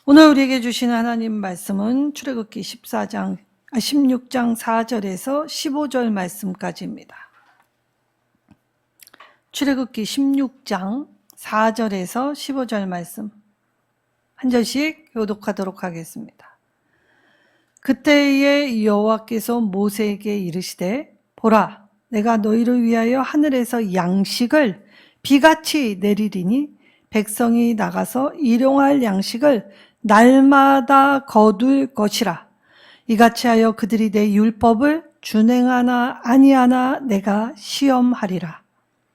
오늘 우리에게 주시는 하나님 말씀은 출애굽기 16장 4절에서 15절 말씀까지입니다. 출애굽기 16장 4절에서 15절 말씀 한 절씩 교독하도록 하겠습니다. 그때에 여호와께서 모세에게 이르시되 보라, 내가 너희를 위하여 하늘에서 양식을 비같이 내리리니 백성이 나가서 일용할 양식을 날마다 거둘 것이라. 이같이 하여 그들이 내 율법을 준행하나 아니하나 내가 시험하리라.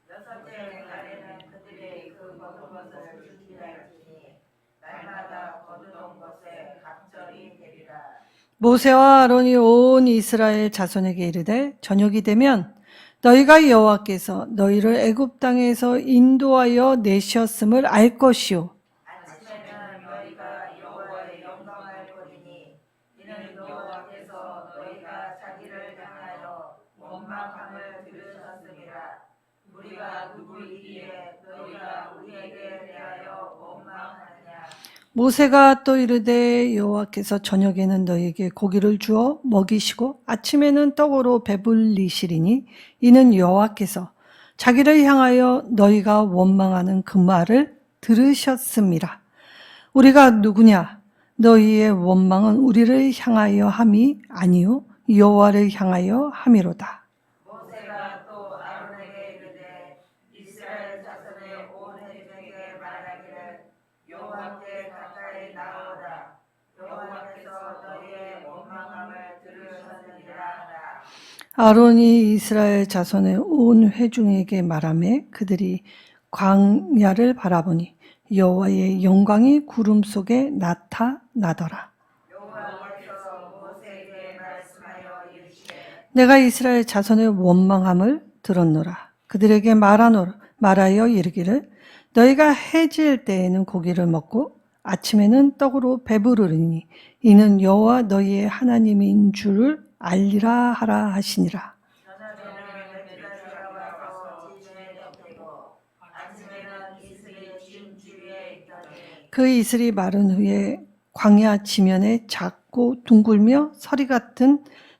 여섯째 달에는 그들의 그 거둔 것을 준비할지니 날마다 거두던 것에 갑절이 되리라. 모세와 아론이 온 이스라엘 자손에게 이르되 저녁이 되면 너희가 여호와께서 너희를 애굽 땅에서 인도하여 내셨음을 알 것이요 아침에는 너희가 여호와의 영광을 보리니 이는 여호와께서 너희가 자기를 향하여 원망함을 들으셨음이라. 우리가 누구이기에 너희가 우리에게 대하여 원망하느냐. 모세가 또 이르되 여호와께서 저녁에는 너희에게 고기를 주어 먹이시고 아침에는 떡으로 배불리시리니 이는 여호와께서 자기를 향하여 너희가 원망하는 그 말을 들으셨음이라. 우리가 누구냐? 너희의 원망은 우리를 향하여 함이 아니요 여호와를 향하여 함이로다. 모세가 또 아론에게 이르되 이스라엘 자손의 온 회중에게 말하기를 여호와께 가까이 나오라. 여호와께서 너희의 원망함을 들으셨느니라 하라. 아론이 이스라엘 자손의 온 회중에게 말하매 그들이 광야를 바라보니 여호와의 영광이 구름 속에 나타나더라. 여호와께서 모세에게 말씀하여 이르시되 내가 이스라엘 자손의 원망함을 들었노라. 그들에게 말하여 이르기를 너희가 해질 때에는 고기를 먹고 아침에는 떡으로 배부르리니 이는 여호와 너희의 하나님인 줄을 알리라 하라 하시니라. 저녁에는 메뚜라지가 와서 지중해 덮이고 아침에는 이슬이 진 주위에 있더니 그 이슬이 마른 후에 광야 지면에 작고 둥글며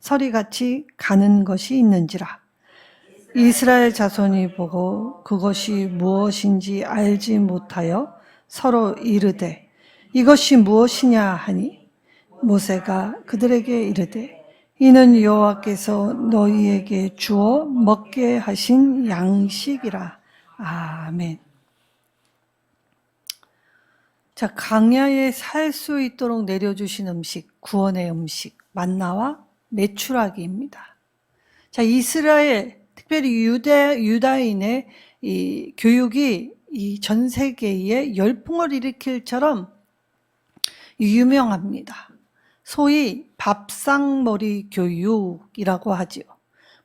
서리같이 가는 것이 있는지라. 이스라엘 자손이 보고 그것이 무엇인지 알지 못하여 서로 이르되 이것이 무엇이냐 하니 모세가 그들에게 이르되 이는 여호와께서 너희에게 주어 먹게 하신 양식이라. 아멘. 자, 광야에 살 수 있도록 내려주신 음식, 구원의 음식, 만나와 메추라기입니다. 자, 이스라엘, 특별히 유다인의 이 교육이 이 전 세계에 열풍을 일으킬처럼 유명합니다. 소위 밥상머리 교육이라고 하지요.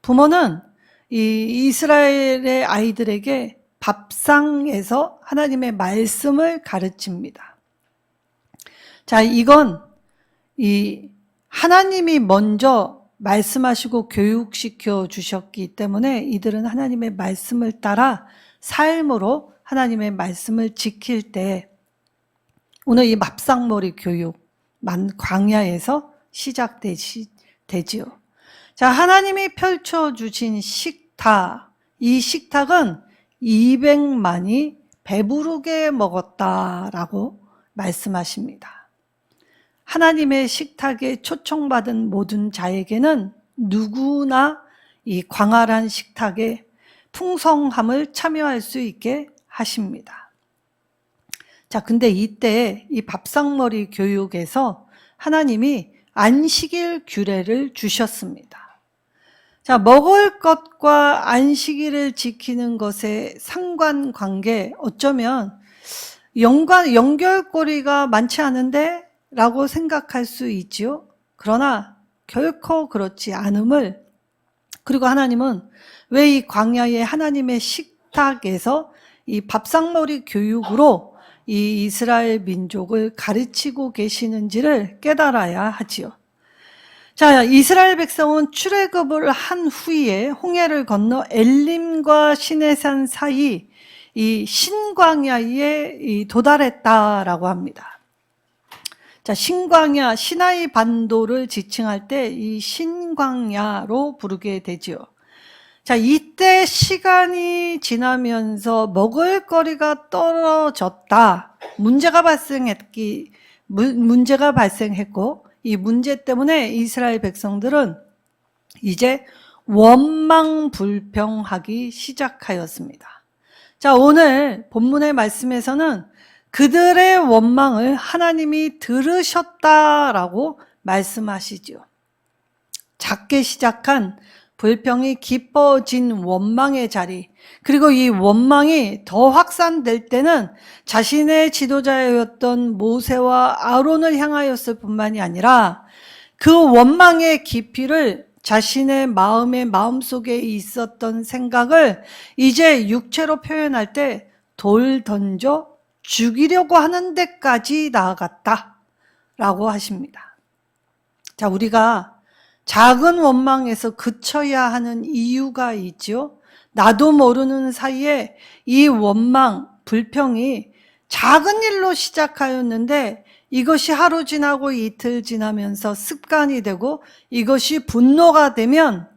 부모는 이 이스라엘의 아이들에게 밥상에서 하나님의 말씀을 가르칩니다. 자, 이건 이 하나님이 먼저 말씀하시고 교육시켜 주셨기 때문에 이들은 하나님의 말씀을 따라 삶으로 하나님의 말씀을 지킬 때 오늘 이 밥상머리 교육 광야에서 시작되지요. 자, 하나님이 펼쳐주신 식탁, 이 식탁은 200만이 배부르게 먹었다라고 말씀하십니다. 하나님의 식탁에 초청받은 모든 자에게는 누구나 이 광활한 식탁의 풍성함을 참여할 수 있게 하십니다. 자, 근데 이때 이 밥상머리 교육에서 하나님이 안식일 규례를 주셨습니다. 자, 먹을 것과 안식일을 지키는 것의 상관관계 어쩌면 연결고리가 많지 않은데 라고 생각할 수 있지요. 그러나 결코 그렇지 않음을, 그리고 하나님은 왜 이 광야의 하나님의 식탁에서 이 밥상머리 교육으로 이 이스라엘 민족을 가르치고 계시는지를 깨달아야 하지요. 자, 이스라엘 백성은 출애굽을 한 후에 홍해를 건너 엘림과 시내산 사이 이 신광야에 도달했다라고 합니다. 자, 신광야, 시나이 반도를 지칭할 때 이 신광야로 부르게 되지요. 자, 이때 시간이 지나면서 먹을거리가 떨어졌다. 문제가 발생했고, 이 문제 때문에 이스라엘 백성들은 이제 원망불평하기 시작하였습니다. 자, 오늘 본문의 말씀에서는 그들의 원망을 하나님이 들으셨다라고 말씀하시죠. 작게 시작한 불평이 깊어진 원망의 자리, 그리고 이 원망이 더 확산될 때는 자신의 지도자였던 모세와 아론을 향하였을 뿐만이 아니라 그 원망의 깊이를 자신의 마음속에 있었던 생각을 이제 육체로 표현할 때 돌 던져 죽이려고 하는 데까지 나아갔다라고 하십니다. 자, 우리가 작은 원망에서 그쳐야 하는 이유가 있죠. 나도 모르는 사이에 이 원망, 불평이 작은 일로 시작하였는데 이것이 하루 지나고 이틀 지나면서 습관이 되고 이것이 분노가 되면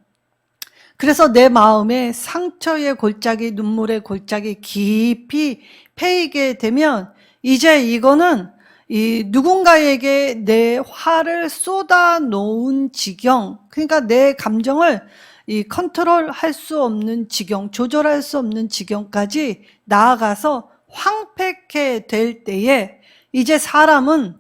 그래서 내 마음에 상처의 골짜기, 눈물의 골짜기 깊이 패이게 되면 이제 이거는 이 누군가에게 내 화를 쏟아 놓은 지경, 그러니까 내 감정을 이 컨트롤할 수 없는 지경, 조절할 수 없는 지경까지 나아가서 황폐케 될 때에 이제 사람은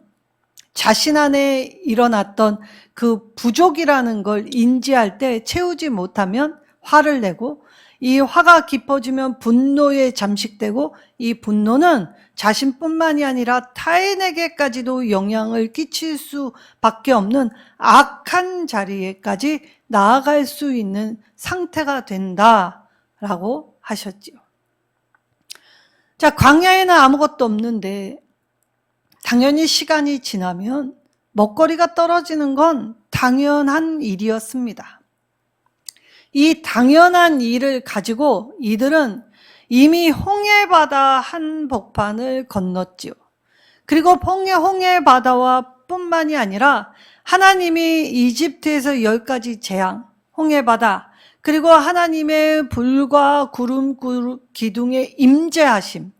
자신 안에 일어났던 그 부족이라는 걸 인지할 때 채우지 못하면 화를 내고 이 화가 깊어지면 분노에 잠식되고 이 분노는 자신뿐만이 아니라 타인에게까지도 영향을 끼칠 수밖에 없는 악한 자리에까지 나아갈 수 있는 상태가 된다라고 하셨지요. 자, 광야에는 아무것도 없는데 당연히 시간이 지나면 먹거리가 떨어지는 건 당연한 일이었습니다. 이 당연한 일을 가지고 이들은 이미 홍해바다 한복판을 건넜지요. 그리고 홍해바다와 뿐만이 아니라 하나님이 이집트에서 10가지 재앙, 홍해바다, 그리고 하나님의 불과 구름 기둥의 임재하심.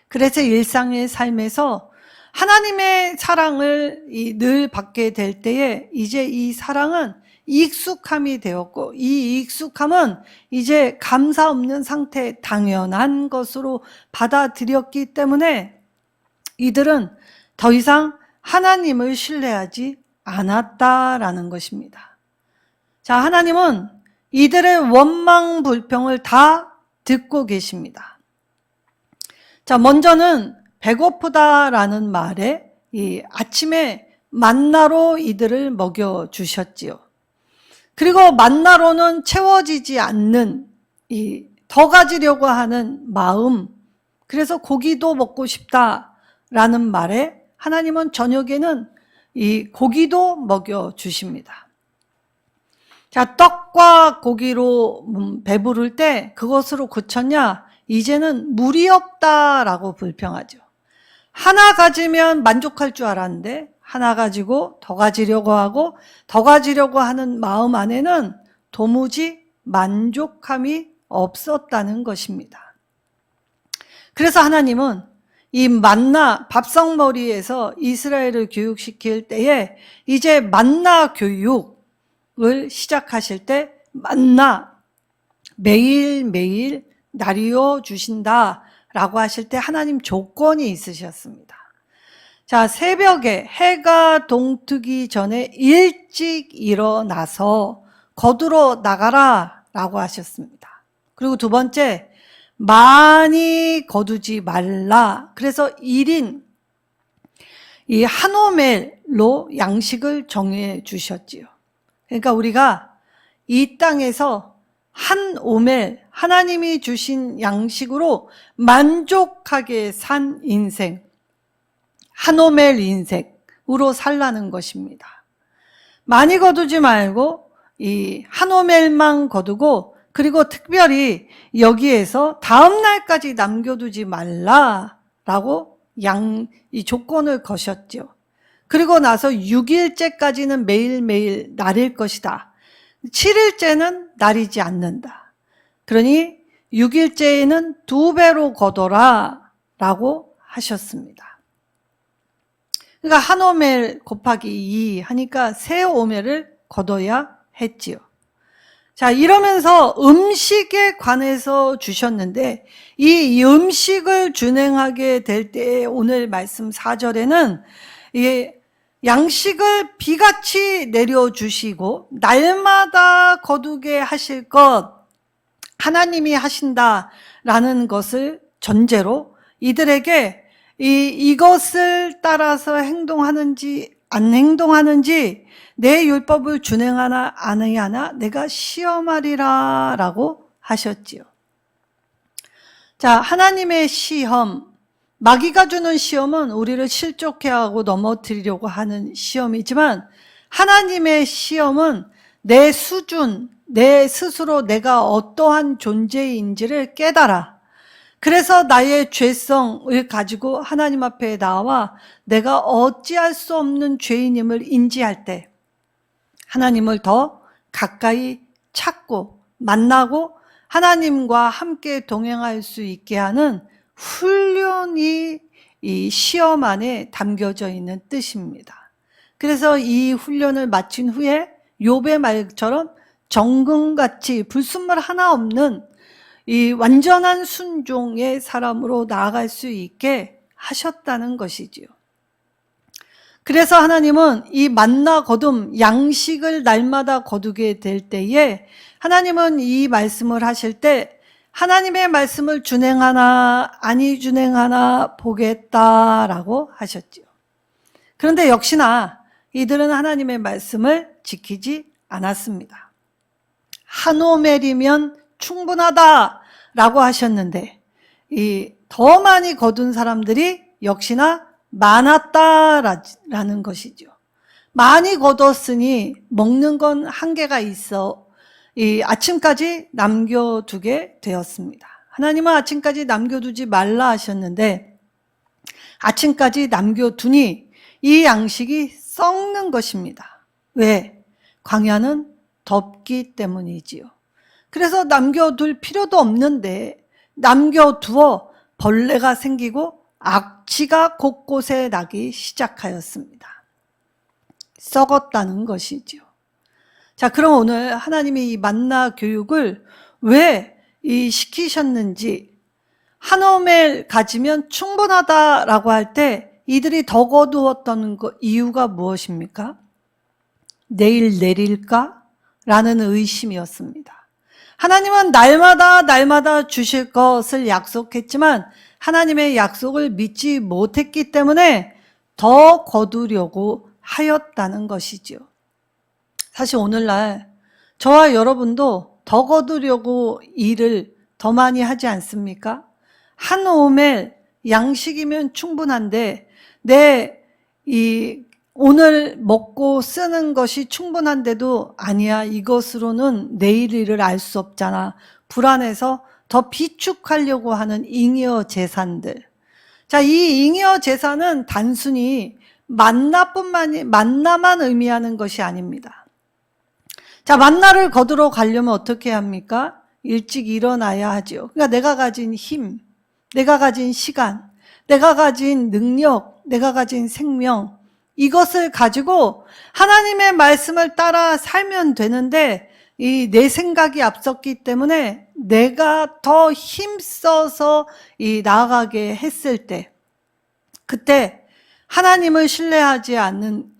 그래서 일상의 삶에서 하나님의 사랑을 늘 받게 될 때에 이제 이 사랑은 익숙함이 되었고 이 익숙함은 이제 감사 없는 상태, 당연한 것으로 받아들였기 때문에 이들은 더 이상 하나님을 신뢰하지 않았다라는 것입니다. 자, 하나님은 이들의 원망 불평을 다 듣고 계십니다. 자, 먼저는 배고프다라는 말에 이 아침에 만나로 이들을 먹여주셨지요. 그리고 만나로는 채워지지 않는 이 더 가지려고 하는 마음, 그래서 고기도 먹고 싶다라는 말에 하나님은 저녁에는 이 고기도 먹여주십니다. 자, 떡과 고기로 배부를 때 그것으로 그쳤냐? 이제는 물이 없다라고 불평하죠. 하나 가지면 만족할 줄 알았는데 하나 가지고 더 가지려고 하고 더 가지려고 하는 마음 안에는 도무지 만족함이 없었다는 것입니다. 그래서 하나님은 이 만나 밥성머리에서 이스라엘을 교육시킬 때에 이제 만나 교육을 시작하실 때 만나 매일매일 나리어 주신다라고 하실 때 하나님 조건이 있으셨습니다. 자, 새벽에 해가 동트기 전에 일찍 일어나서 거두러 나가라 라고 하셨습니다. 그리고 두 번째, 많이 거두지 말라. 그래서 1인 이 한 오멜로 양식을 정해 주셨지요. 그러니까 우리가 이 땅에서 한 오멜, 하나님이 주신 양식으로 만족하게 산 인생, 한 오멜 인생으로 살라는 것입니다. 많이 거두지 말고 이 한 오멜만 거두고 그리고 특별히 여기에서 다음 날까지 남겨두지 말라라고 이 조건을 거셨죠. 그리고 나서 6일째까지는 매일매일 날일 것이다. 7일째는 날이지 않는다. 그러니 6일째에는 2배로 거둬라 라고 하셨습니다. 그러니까 한 오멜 곱하기 2 하니까 세 오멜을 거둬야 했지요. 자, 이러면서 음식에 관해서 주셨는데 이 음식을 준행하게 될 때 오늘 말씀 4절에는 양식을 비같이 내려주시고 날마다 거두게 하실 것 하나님이 하신다라는 것을 전제로 이들에게 이것을 따라서 행동하는지 안 행동하는지 내 율법을 준행하나 안 하나 내가 시험하리라 라고 하셨지요. 자, 하나님의 시험, 마귀가 주는 시험은 우리를 실족해 하고 넘어뜨리려고 하는 시험이지만 하나님의 시험은 내 수준, 내 스스로 내가 어떠한 존재인지를 깨달아. 그래서 나의 죄성을 가지고 하나님 앞에 나와 내가 어찌할 수 없는 죄인임을 인지할 때 하나님을 더 가까이 찾고 만나고 하나님과 함께 동행할 수 있게 하는 훈련이 이 시험 안에 담겨져 있는 뜻입니다. 그래서 이 훈련을 마친 후에 욥의 말처럼 정금같이 불순물 하나 없는 이 완전한 순종의 사람으로 나아갈 수 있게 하셨다는 것이지요. 그래서 하나님은 이 만나 거둠, 양식을 날마다 거두게 될 때에 하나님은 이 말씀을 하실 때 하나님의 말씀을 준행하나 아니 준행하나 보겠다라고 하셨지요. 그런데 역시나 이들은 하나님의 말씀을 지키지 않았습니다. 한 오멜이면 충분하다라고 하셨는데 더 많이 거둔 사람들이 역시나 많았다라는 것이죠. 많이 거뒀으니 먹는 건 한계가 있어 아침까지 남겨두게 되었습니다. 하나님은 아침까지 남겨두지 말라 하셨는데 아침까지 남겨두니 이 양식이 썩는 것입니다. 왜? 광야는 덥기 때문이지요. 그래서 남겨둘 필요도 없는데 남겨두어 벌레가 생기고 악취가 곳곳에 나기 시작하였습니다. 썩었다는 것이지요. 자, 그럼 오늘 하나님이 이 만나 교육을 왜 시키셨는지 한 오멜 가지면 충분하다라고 할 때 이들이 더 거두었던 이유가 무엇입니까? 내일 내릴까? 라는 의심이었습니다. 하나님은 날마다 주실 것을 약속했지만 하나님의 약속을 믿지 못했기 때문에 더 거두려고 하였다는 것이죠. 사실 오늘날 저와 여러분도 더 거두려고 일을 더 많이 하지 않습니까? 한 오멜 양식이면 충분한데 오늘 먹고 쓰는 것이 충분한데도 아니야, 이것으로는 내일 일을 알 수 없잖아. 불안해서 더 비축하려고 하는 잉여 재산들. 자, 이 잉여 재산은 단순히 만나만 의미하는 것이 아닙니다. 자, 만나를 거두러 가려면 어떻게 합니까? 일찍 일어나야 하죠. 그러니까 내가 가진 힘, 내가 가진 시간, 내가 가진 능력, 내가 가진 생명, 이것을 가지고 하나님의 말씀을 따라 살면 되는데 내 생각이 앞섰기 때문에 내가 더 힘써서 나아가게 했을 때 그때 하나님을 신뢰하지 않는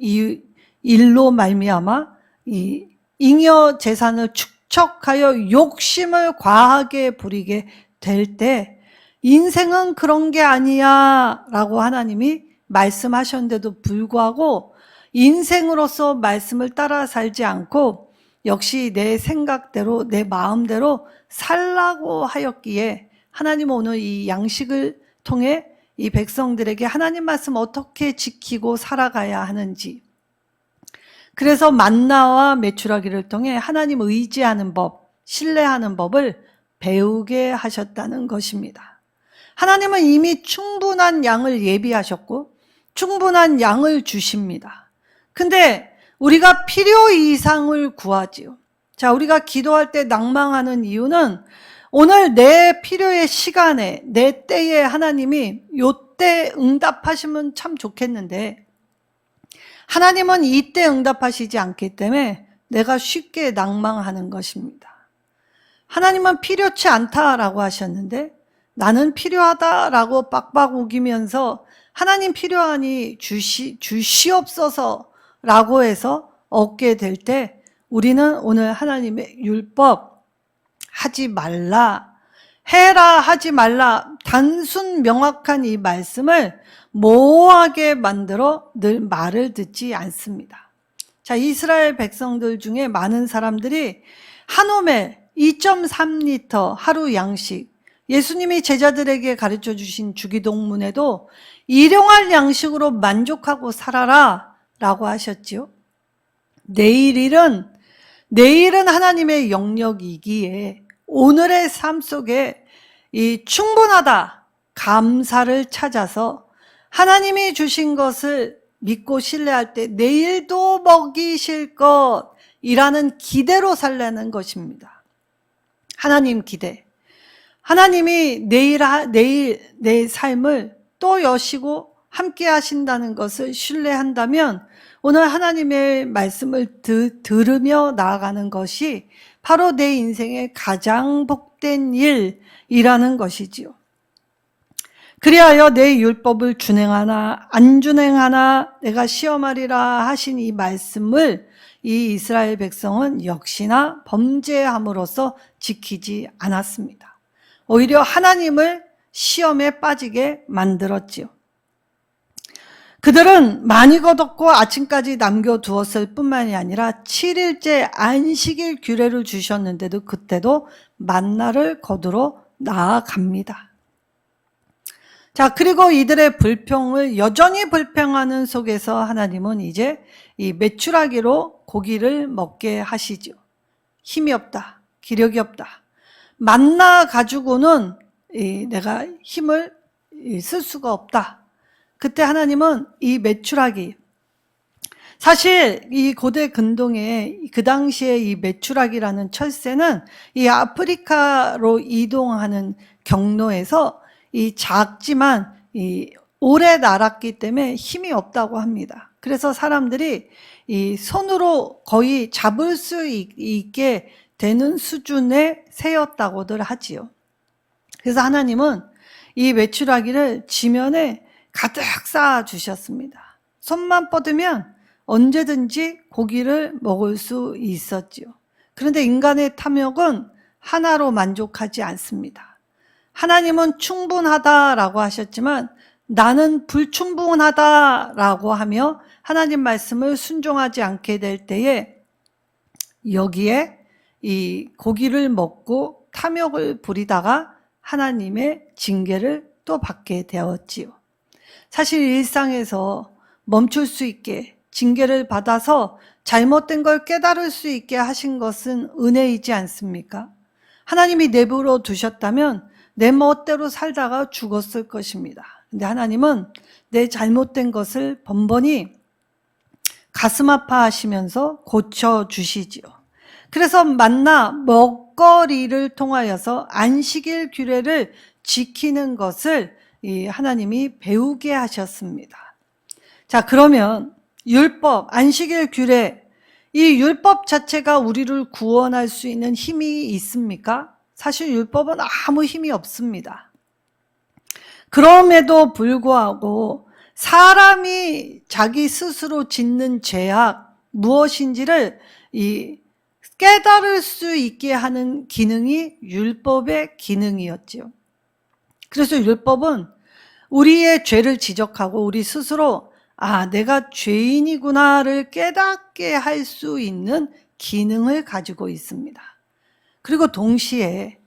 일로 말미암아 이 잉여 재산을 축적하여 욕심을 과하게 부리게 될 때 인생은 그런 게 아니야 라고 하나님이 말씀하셨는데도 불구하고 인생으로서 말씀을 따라 살지 않고 역시 내 생각대로 내 마음대로 살라고 하였기에 하나님은 오늘 이 양식을 통해 이 백성들에게 하나님 말씀 어떻게 지키고 살아가야 하는지, 그래서 만나와 메추라기를 통해 하나님 의지하는 법, 신뢰하는 법을 배우게 하셨다는 것입니다. 하나님은 이미 충분한 양을 예비하셨고 충분한 양을 주십니다. 근데 우리가 필요 이상을 구하지요. 자, 우리가 기도할 때 낭망하는 이유는 오늘 내 필요의 시간에, 내 때에 하나님이 요때 응답하시면 참 좋겠는데 하나님은 이때 응답하시지 않기 때문에 내가 쉽게 낭망하는 것입니다. 하나님은 필요치 않다라고 하셨는데 나는 필요하다라고 빡빡 우기면서 하나님 필요하니 주시옵소서라고 해서 얻게 될 때 우리는 오늘 하나님의 율법 하지 말라, 해라 하지 말라, 단순 명확한 이 말씀을 모호하게 만들어 늘 말을 듣지 않습니다. 자, 이스라엘 백성들 중에 많은 사람들이 한 오멜 2.3리터 하루 양식, 예수님이 제자들에게 가르쳐 주신 주기도문에도 일용할 양식으로 만족하고 살아라 라고 하셨지요. 내일은 하나님의 영역이기에 오늘의 삶 속에 이 충분하다, 감사를 찾아서 하나님이 주신 것을 믿고 신뢰할 때 내일도 먹이실 것이라는 기대로 살라는 것입니다. 하나님 기대. 하나님이 내일 내 삶을 또 여시고 함께 하신다는 것을 신뢰한다면 오늘 하나님의 말씀을 들으며 나아가는 것이 바로 내 인생의 가장 복된 일이라는 것이지요. 그리하여 내 율법을 준행하나 안 준행하나 내가 시험하리라 하신 이 말씀을 이 이스라엘 백성은 역시나 범죄함으로써 지키지 않았습니다. 오히려 하나님을 시험에 빠지게 만들었지요. 그들은 많이 거뒀고 아침까지 남겨두었을 뿐만이 아니라 7일째 안식일 규례를 주셨는데도 그때도 만나를 거두러 나아갑니다. 자, 그리고 이들의 불평을 여전히 불평하는 속에서 하나님은 이제 이 메추라기로 고기를 먹게 하시죠. 힘이 없다, 기력이 없다. 만나 가지고는 내가 힘을 쓸 수가 없다. 그때 하나님은 이 메추라기, 사실 이 고대 근동에 그 당시에 이 메추라기라는 철새는 이 아프리카로 이동하는 경로에서 이 작지만 이 오래 날았기 때문에 힘이 없다고 합니다. 그래서 사람들이 이 손으로 거의 잡을 수 있게 되는 수준의 새였다고들 하지요. 그래서 하나님은 이 메추라기를 지면에 가득 쌓아 주셨습니다. 손만 뻗으면 언제든지 고기를 먹을 수 있었지요. 그런데 인간의 탐욕은 하나로 만족하지 않습니다. 하나님은 충분하다라고 하셨지만 나는 불충분하다라고 하며 하나님 말씀을 순종하지 않게 될 때에 여기에 이 고기를 먹고 탐욕을 부리다가 하나님의 징계를 또 받게 되었지요. 사실 일상에서 멈출 수 있게 징계를 받아서 잘못된 걸 깨달을 수 있게 하신 것은 은혜이지 않습니까? 하나님이 내버려 두셨다면 내 멋대로 살다가 죽었을 것입니다. 근데 하나님은 내 잘못된 것을 번번이 가슴 아파하시면서 고쳐주시지요. 그래서 만나 먹거리를 통하여서 안식일 규례를 지키는 것을 이 하나님이 배우게 하셨습니다. 자, 그러면 율법, 안식일 규례, 이 율법 자체가 우리를 구원할 수 있는 힘이 있습니까? 사실 율법은 아무 힘이 없습니다. 그럼에도 불구하고 사람이 자기 스스로 짓는 죄악 무엇인지를 깨달을 수 있게 하는 기능이 율법의 기능이었지요. 그래서 율법은 우리의 죄를 지적하고 우리 스스로 내가 죄인이구나를 깨닫게 할 수 있는 기능을 가지고 있습니다. 그리고 동시에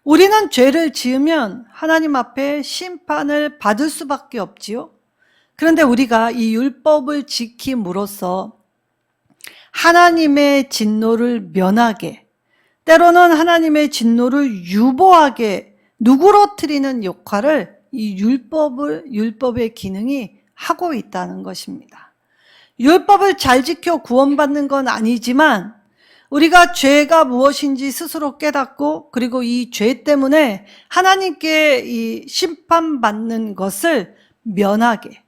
우리는 죄를 지으면 하나님 앞에 심판을 받을 수밖에 없지요. 그런데 우리가 이 율법을 지킴으로써 하나님의 진노를 면하게, 때로는 하나님의 진노를 유보하게 누그러뜨리는 역할을 이 율법의 기능이 하고 있다는 것입니다. 율법을 잘 지켜 구원받는 건 아니지만 우리가 죄가 무엇인지 스스로 깨닫고 그리고 이 죄 때문에 하나님께 이 심판받는 것을 면하게,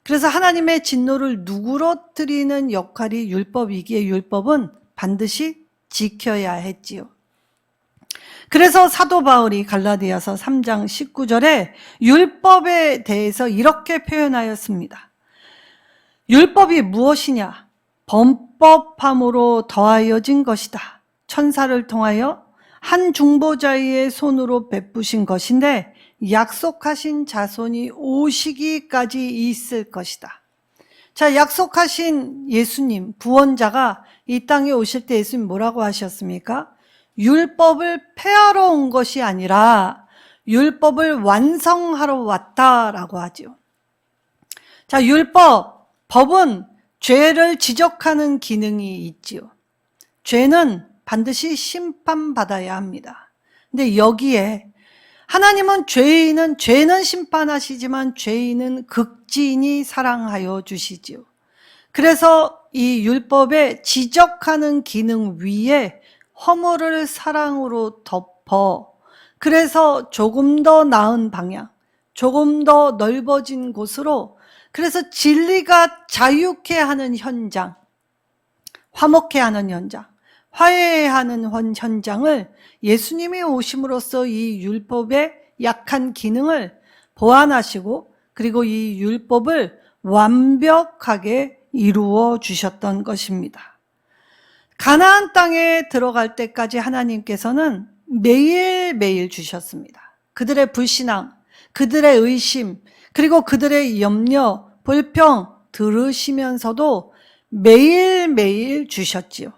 그래서 하나님의 진노를 누그러뜨리는 역할이 율법이기에 율법은 반드시 지켜야 했지요. 그래서 사도 바울이 갈라디아서 3장 19절에 율법에 대해서 이렇게 표현하였습니다. 율법이 무엇이냐? 범법함으로 더하여진 것이다. 천사를 통하여 한 중보자의 손으로 베푸신 것인데 약속하신 자손이 오시기까지 있을 것이다. 자, 약속하신 예수님, 구원자가 이 땅에 오실 때 예수님 뭐라고 하셨습니까? 율법을 폐하러 온 것이 아니라 율법을 완성하러 왔다라고 하죠. 자, 법은 죄를 지적하는 기능이 있지요. 죄는 반드시 심판받아야 합니다. 근데 여기에 하나님은 죄는 심판하시지만 죄인은 극진히 사랑하여 주시지요. 그래서 이 율법에 지적하는 기능 위에 허물을 사랑으로 덮어, 그래서 조금 더 나은 방향, 조금 더 넓어진 곳으로, 그래서 진리가 자유케 하는 현장, 화목케 하는 현장, 화해하는 현장을 예수님이 오심으로써 이 율법의 약한 기능을 보완하시고 그리고 이 율법을 완벽하게 이루어 주셨던 것입니다. 가나안 땅에 들어갈 때까지 하나님께서는 매일매일 주셨습니다. 그들의 불신앙, 그들의 의심, 그리고 그들의 염려, 불평 들으시면서도 매일매일 주셨지요.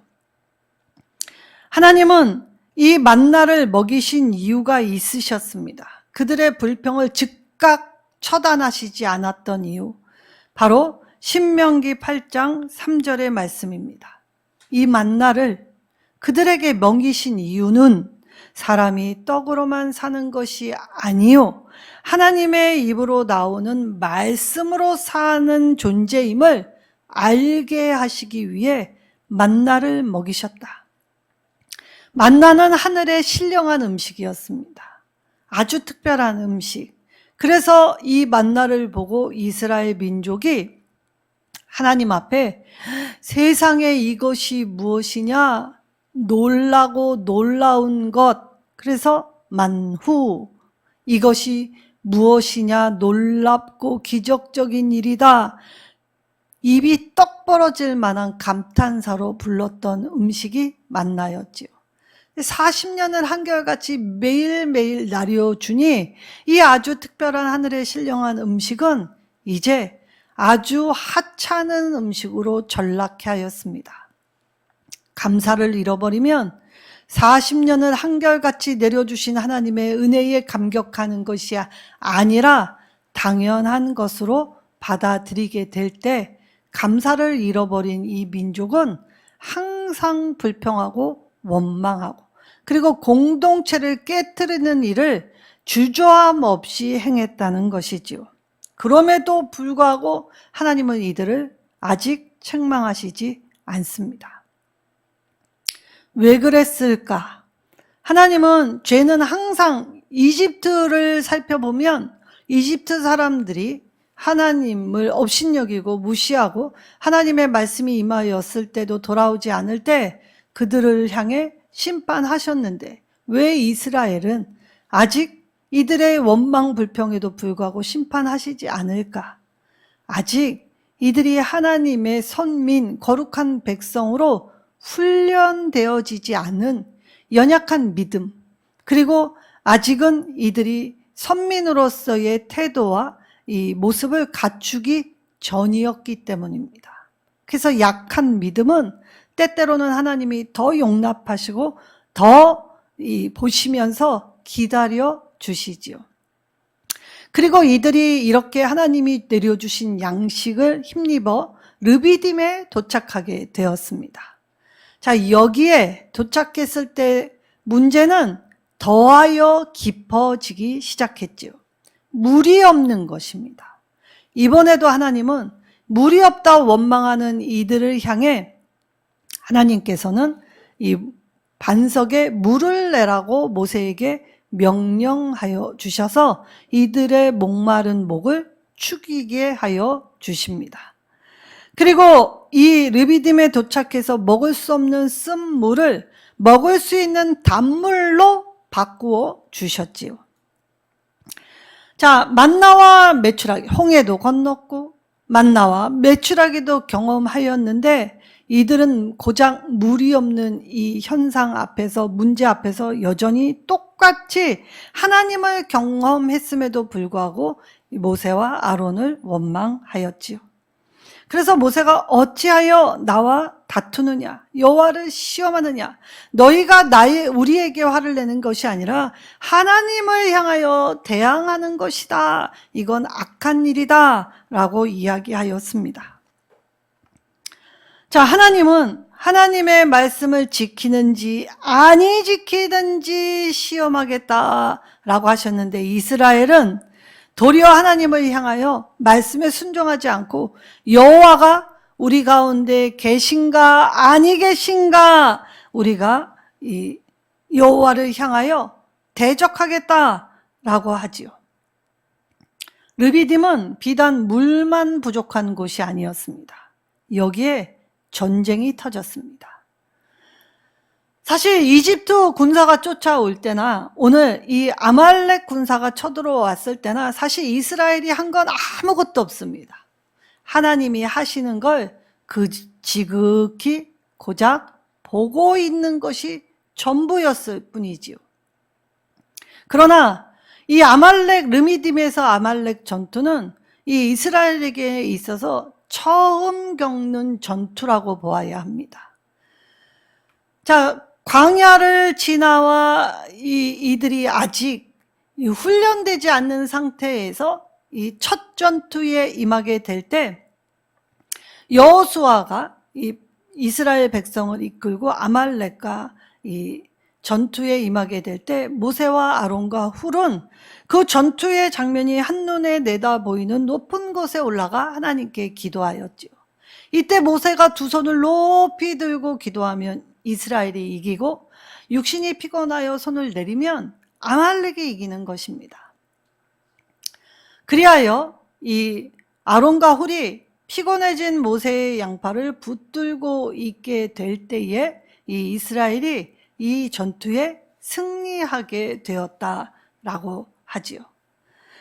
하나님은 이 만나를 먹이신 이유가 있으셨습니다. 그들의 불평을 즉각 처단하시지 않았던 이유, 바로 신명기 8장 3절의 말씀입니다. 이 만나를 그들에게 먹이신 이유는 사람이 떡으로만 사는 것이 아니요, 하나님의 입으로 나오는 말씀으로 사는 존재임을 알게 하시기 위해 만나를 먹이셨다. 만나는 하늘의 신령한 음식이었습니다. 아주 특별한 음식. 그래서 이 만나를 보고 이스라엘 민족이 하나님 앞에 세상에 이것이 무엇이냐? 놀라고 놀라운 것. 그래서 만후. 이것이 무엇이냐? 놀랍고 기적적인 일이다. 입이 떡 벌어질 만한 감탄사로 불렀던 음식이 만나였지요. 40년을 한결같이 매일매일 나뉘어주니 이 아주 특별한 하늘의 신령한 음식은 이제 아주 하찮은 음식으로 전락해 하였습니다. 감사를 잃어버리면 40년을 한결같이 내려주신 하나님의 은혜에 감격하는 것이 아니라 당연한 것으로 받아들이게 될 때 감사를 잃어버린 이 민족은 항상 불평하고 원망하고 그리고 공동체를 깨트리는 일을 주저함 없이 행했다는 것이지요. 그럼에도 불구하고 하나님은 이들을 아직 책망하시지 않습니다. 왜 그랬을까? 하나님은 죄는 항상 이집트를 살펴보면 이집트 사람들이 하나님을 업신여기고 무시하고 하나님의 말씀이 임하였을 때도 돌아오지 않을 때 그들을 향해 심판하셨는데 왜 이스라엘은 아직 이들의 원망 불평에도 불구하고 심판하시지 않을까? 아직 이들이 하나님의 선민, 거룩한 백성으로 훈련되어지지 않은 연약한 믿음, 그리고 아직은 이들이 선민으로서의 태도와 이 모습을 갖추기 전이었기 때문입니다. 그래서 약한 믿음은 때때로는 하나님이 더 용납하시고 더 보시면서 기다려 주시지요. 그리고 이들이 이렇게 하나님이 내려주신 양식을 힘입어 르비딤에 도착하게 되었습니다. 자, 여기에 도착했을 때 문제는 더하여 깊어지기 시작했지요. 물이 없는 것입니다. 이번에도 하나님은 물이 없다 원망하는 이들을 향해 하나님께서는 이 반석에 물을 내라고 모세에게 명령하여 주셔서 이들의 목마른 목을 축이게 하여 주십니다. 그리고 이 르비딤에 도착해서 먹을 수 없는 쓴물을 먹을 수 있는 단물로 바꾸어 주셨지요. 자, 만나와 메추라기, 홍해도 건넜고 만나와 메추라기도 경험하였는데 이들은 고작 물이 없는 이 현상 앞에서, 문제 앞에서 여전히 똑같이 하나님을 경험했음에도 불구하고 모세와 아론을 원망하였지요. 그래서 모세가 어찌하여 나와 다투느냐, 여호와를 시험하느냐, 너희가 우리에게 화를 내는 것이 아니라 하나님을 향하여 대항하는 것이다. 이건 악한 일이다 라고 이야기하였습니다. 자, 하나님은 하나님의 말씀을 지키는지 아니 지키든지 시험하겠다라고 하셨는데 이스라엘은 도리어 하나님을 향하여 말씀에 순종하지 않고 여호와가 우리 가운데 계신가 아니 계신가 우리가 이 여호와를 향하여 대적하겠다라고 하지요. 르비딤은 비단 물만 부족한 곳이 아니었습니다. 여기에 전쟁이 터졌습니다. 사실 이집트 군사가 쫓아올 때나 오늘 이 아말렉 군사가 쳐들어왔을 때나 사실 이스라엘이 한 건 아무것도 없습니다. 하나님이 하시는 걸 지극히 고작 보고 있는 것이 전부였을 뿐이지요. 그러나 이 아말렉 르미딤에서 아말렉 전투는 이 이스라엘에게 있어서 처음 겪는 전투라고 보아야 합니다. 자, 광야를 지나와 이들이 아직 훈련되지 않는 상태에서 이 첫 전투에 임하게 될 때 여호수아가 이 이스라엘 백성을 이끌고 아말렉과 이 전투에 임하게 될 때 모세와 아론과 훌은 그 전투의 장면이 한눈에 내다 보이는 높은 곳에 올라가 하나님께 기도하였지요. 이때 모세가 두 손을 높이 들고 기도하면 이스라엘이 이기고 육신이 피곤하여 손을 내리면 아말렉이 이기는 것입니다. 그리하여 이 아론과 훌이 피곤해진 모세의 양팔을 붙들고 있게 될 때에 이 이스라엘이 이 전투에 승리하게 되었다라고 하지요.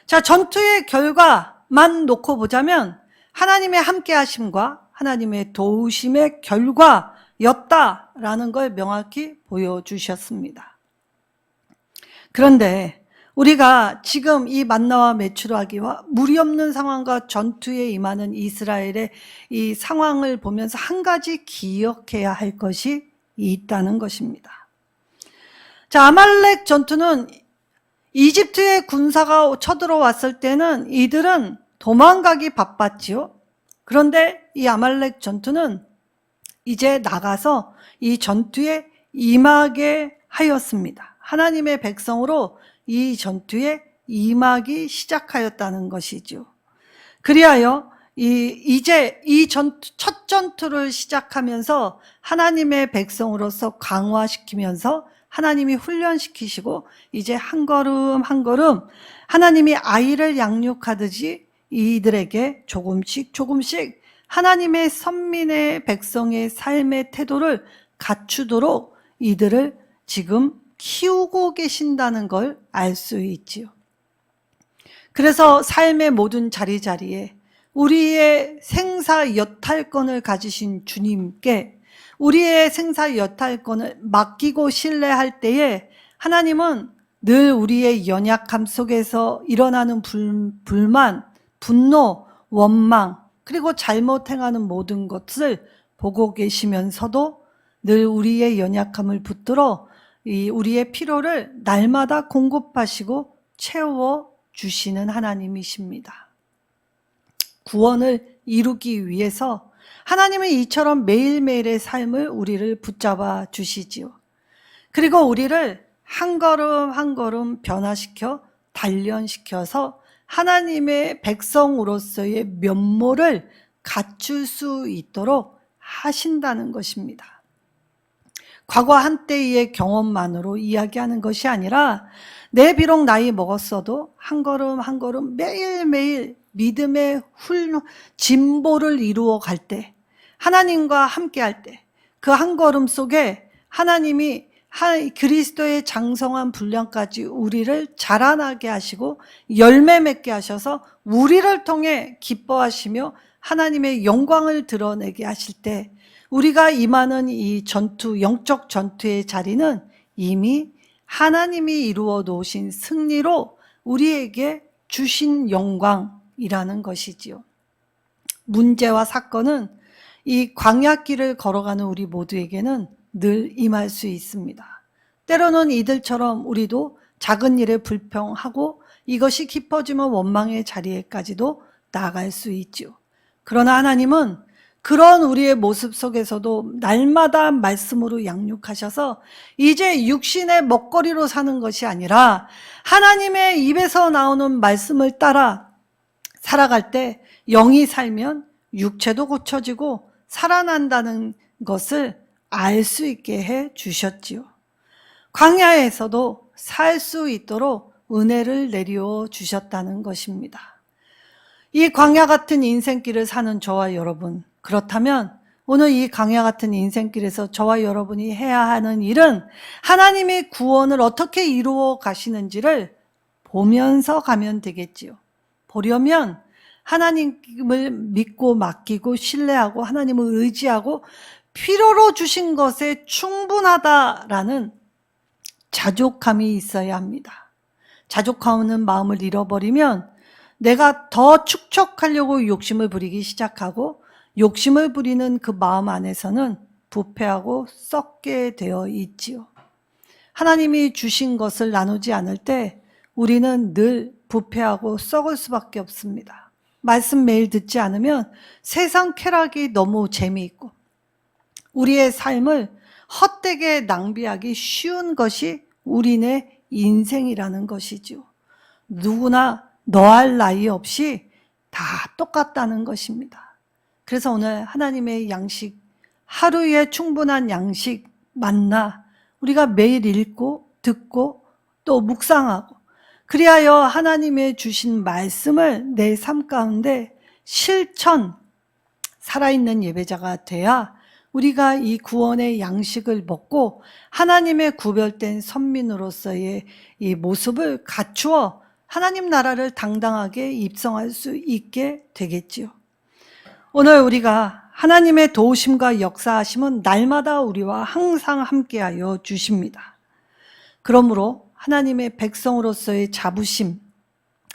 자, 전투의 결과만 놓고 보자면 하나님의 함께 하심과 하나님의 도우심의 결과였다라는 걸 명확히 보여주셨습니다. 그런데 우리가 지금 이 만나와 메추라기와 물이 없는 상황과 전투에 임하는 이스라엘의 이 상황을 보면서 한 가지 기억해야 할 것이 있다는 것입니다. 자, 아말렉 전투는 이집트의 군사가 쳐들어왔을 때는 이들은 도망가기 바빴지요. 그런데 이 아말렉 전투는 이제 나가서 이 전투에 임하게 하였습니다. 하나님의 백성으로 이 전투에 임하기 시작하였다는 것이죠. 그리하여 이제 이 첫 전투를 시작하면서 하나님의 백성으로서 강화시키면서 하나님이 훈련시키시고 이제 한 걸음 한 걸음 하나님이 아이를 양육하듯이 이들에게 조금씩 하나님의 선민의 백성의 삶의 태도를 갖추도록 이들을 지금 키우고 계신다는 걸 알 수 있지요. 그래서 삶의 모든 자리자리에 우리의 생사 여탈권을 가지신 주님께 우리의 생사 여탈권을 맡기고 신뢰할 때에 하나님은 늘 우리의 연약함 속에서 일어나는 불만, 분노, 원망, 그리고 잘못 행하는 모든 것을 보고 계시면서도 늘 우리의 연약함을 붙들어 우리의 필요를 날마다 공급하시고 채워주시는 하나님이십니다. 구원을 이루기 위해서 하나님은 이처럼 매일매일의 삶을 우리를 붙잡아 주시지요. 그리고 우리를 한 걸음 한 걸음 변화시켜 단련시켜서 하나님의 백성으로서의 면모를 갖출 수 있도록 하신다는 것입니다. 과거 한때의 경험만으로 이야기하는 것이 아니라 내 비록 나이 먹었어도 한 걸음 한 걸음 매일매일 믿음의 진보를 이루어 갈 때, 하나님과 함께 할 때 그 한 걸음 속에 하나님이 그리스도의 장성한 분량까지 우리를 자라나게 하시고 열매 맺게 하셔서 우리를 통해 기뻐하시며 하나님의 영광을 드러내게 하실 때, 우리가 임하는 이 전투, 영적 전투의 자리는 이미 하나님이 이루어 놓으신 승리로 우리에게 주신 영광이라는 것이지요. 문제와 사건은 이 광야길을 걸어가는 우리 모두에게는 늘 임할 수 있습니다. 때로는 이들처럼 우리도 작은 일에 불평하고 이것이 깊어지면 원망의 자리에까지도 나아갈 수 있지요. 그러나 하나님은 그런 우리의 모습 속에서도 날마다 말씀으로 양육하셔서 이제 육신의 먹거리로 사는 것이 아니라 하나님의 입에서 나오는 말씀을 따라 살아갈 때 영이 살면 육체도 고쳐지고 살아난다는 것을 알 수 있게 해 주셨지요. 광야에서도 살 수 있도록 은혜를 내려 주셨다는 것입니다. 이 광야 같은 인생길을 사는 저와 여러분, 그렇다면 오늘 이 광야 같은 인생길에서 저와 여러분이 해야 하는 일은 하나님의 구원을 어떻게 이루어 가시는지를 보면서 가면 되겠지요. 보려면 하나님을 믿고 맡기고 신뢰하고 하나님을 의지하고 필요로 주신 것에 충분하다라는 자족함이 있어야 합니다. 자족하는 마음을 잃어버리면 내가 더 축적하려고 욕심을 부리기 시작하고 욕심을 부리는 그 마음 안에서는 부패하고 썩게 되어 있지요. 하나님이 주신 것을 나누지 않을 때 우리는 늘 부패하고 썩을 수밖에 없습니다. 말씀 매일 듣지 않으면 세상 쾌락이 너무 재미있고 우리의 삶을 헛되게 낭비하기 쉬운 것이 우리네 인생이라는 것이죠. 누구나 너할 나위 없이 다 똑같다는 것입니다. 그래서 오늘 하나님의 양식, 하루에 충분한 양식 만나 우리가 매일 읽고 듣고 또 묵상하고 그리하여 하나님의 주신 말씀을 내 삶 가운데 실천, 살아있는 예배자가 돼야 우리가 이 구원의 양식을 먹고 하나님의 구별된 선민으로서의 이 모습을 갖추어 하나님 나라를 당당하게 입성할 수 있게 되겠지요. 오늘 우리가 하나님의 도우심과 역사하심은 날마다 우리와 항상 함께하여 주십니다. 그러므로 하나님의 백성으로서의 자부심,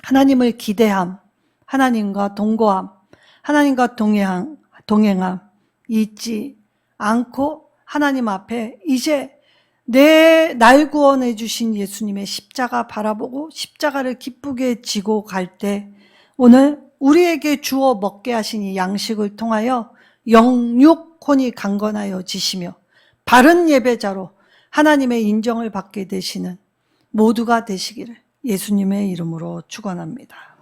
하나님을 기대함, 하나님과 동거함, 하나님과 동행함 잊지 않고 하나님 앞에 이제 날 구원해 주신 예수님의 십자가 바라보고 십자가를 기쁘게 지고 갈 때 오늘 우리에게 주어 먹게 하신 이 양식을 통하여 영육혼이 강건하여 지시며 바른 예배자로 하나님의 인정을 받게 되시는 모두가 되시기를 예수님의 이름으로 축원합니다.